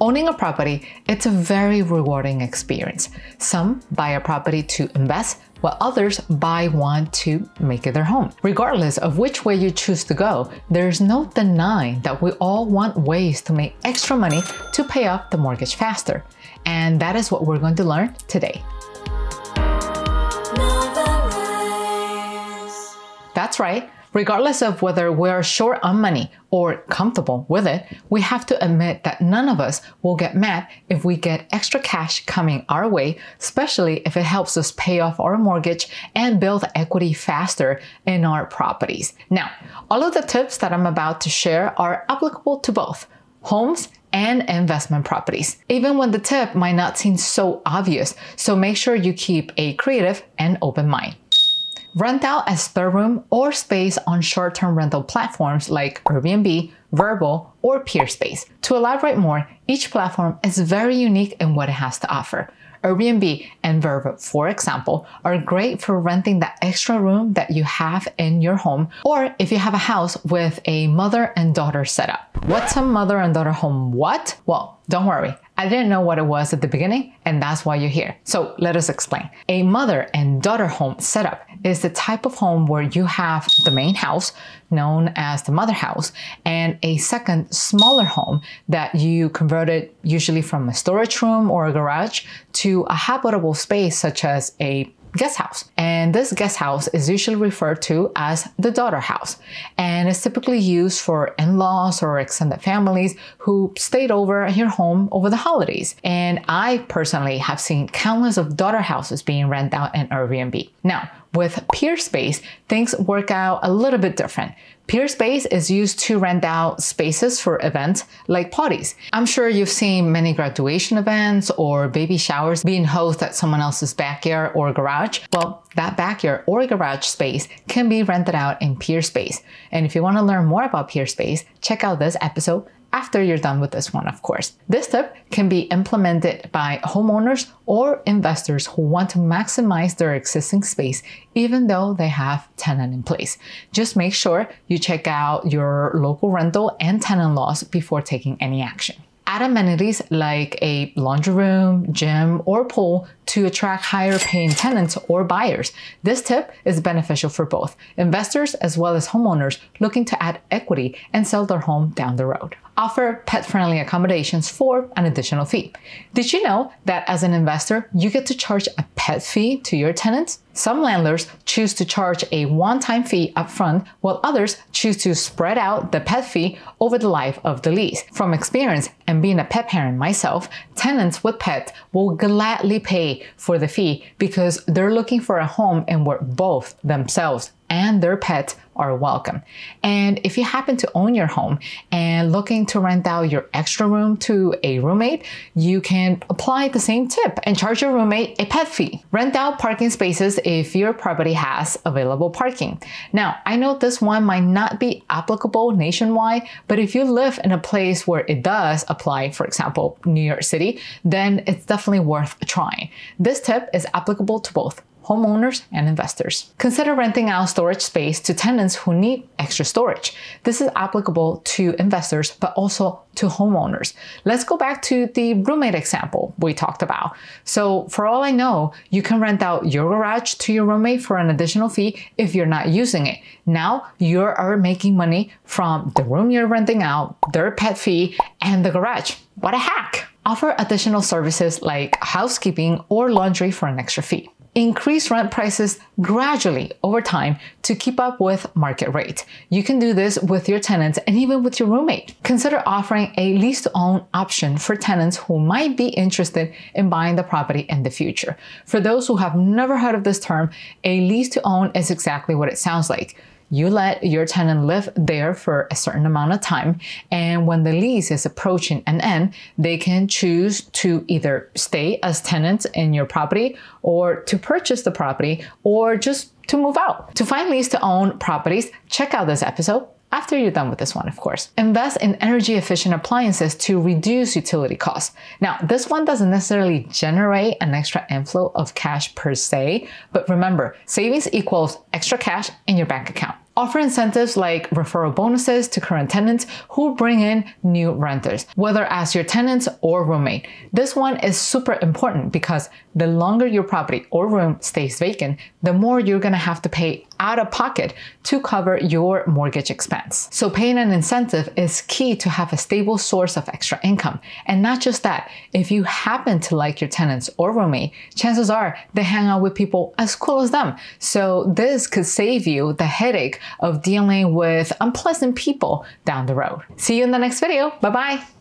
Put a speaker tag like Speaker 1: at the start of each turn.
Speaker 1: Owning a property, it's a very rewarding experience. Some buy a property to invest, while others buy one to make it their home. Regardless of which way you choose to go, there's no denying that we all want ways to make extra money to pay off the mortgage faster. And that is what we're going to learn today. That's right. Regardless of whether we're short on money or comfortable with it, we have to admit that none of us will get mad if we get extra cash coming our way, especially if it helps us pay off our mortgage and build equity faster in our properties. Now, all of the tips that I'm about to share are applicable to both homes and investment properties, even when the tip might not seem so obvious, so make sure you keep a creative and open mind. Rent out as spare room or space on short-term rental platforms like Airbnb, Vrbo, or Peerspace. To elaborate more, each platform is very unique in what it has to offer. Airbnb and Vrbo, for example, are great for renting that extra room that you have in your home, or if you have a house with a mother and daughter setup. What's a mother and daughter home? What? Well, don't worry. I didn't know what it was at the beginning, and that's why you're here. So let us explain. A mother and daughter home setup is the type of home where you have the main house, known as the mother house, and a second smaller home that you converted usually from a storage room or a garage to a habitable space such as a guest house. And this guest house is usually referred to as the daughter house, and it's typically used for in-laws or extended families who stayed over at your home over the holidays. And I personally have seen countless of daughter houses being rented out in Airbnb. Now, with Peerspace, things work out a little bit different. Peerspace is used to rent out spaces for events like parties. I'm sure you've seen many graduation events or baby showers being hosted at someone else's backyard or garage. Well, that backyard or garage space can be rented out in Peerspace. And if you want to learn more about Peerspace, check out this episode after you're done with this one, of course. This tip can be implemented by homeowners or investors who want to maximize their existing space even though they have tenant in place. Just make sure you check out your local rental and tenant laws before taking any action. Add amenities like a laundry room, gym, or pool to attract higher paying tenants or buyers. This tip is beneficial for both investors as well as homeowners looking to add equity and sell their home down the road. Offer pet-friendly accommodations for an additional fee. Did you know that as an investor, you get to charge a pet fee to your tenants? Some landlords choose to charge a one-time fee upfront, while others choose to spread out the pet fee over the life of the lease. From experience and being a pet parent myself, tenants with pets will gladly pay for the fee because they're looking for a home in where both themselves and their pets are welcome. And if you happen to own your home and looking to rent out your extra room to a roommate, you can apply the same tip and charge your roommate a pet fee. Rent out parking spaces if your property has available parking. Now, I know this one might not be applicable nationwide, but if you live in a place where it does apply, for example, New York City, then it's definitely worth trying. This tip is applicable to both homeowners and investors. Consider renting out storage space to tenants who need extra storage. This is applicable to investors, but also to homeowners. Let's go back to the roommate example we talked about. So for all I know, you can rent out your garage to your roommate for an additional fee if you're not using it. Now you are making money from the room you're renting out, their pet fee, and the garage. What a hack! Offer additional services like housekeeping or laundry for an extra fee. Increase rent prices gradually over time to keep up with market rate. You can do this with your tenants and even with your roommate. Consider offering a lease-to-own option for tenants who might be interested in buying the property in the future. For those who have never heard of this term, a lease-to-own is exactly what it sounds like. You let your tenant live there for a certain amount of time, and when the lease is approaching an end, they can choose to either stay as tenants in your property or to purchase the property or just to move out. To find lease-to-own properties, check out this episode. After you're done with this one, of course. Invest in energy efficient appliances to reduce utility costs. Now, this one doesn't necessarily generate an extra inflow of cash per se, but remember, savings equals extra cash in your bank account. Offer incentives like referral bonuses to current tenants who bring in new renters, whether as your tenants or roommate. This one is super important because the longer your property or room stays vacant, the more you're gonna have to pay out of pocket to cover your mortgage expense. So paying an incentive is key to have a stable source of extra income. And not just that, if you happen to like your tenants or roommate, chances are they hang out with people as cool as them. So this could save you the headache of dealing with unpleasant people down the road. See you in the next video. Bye-bye.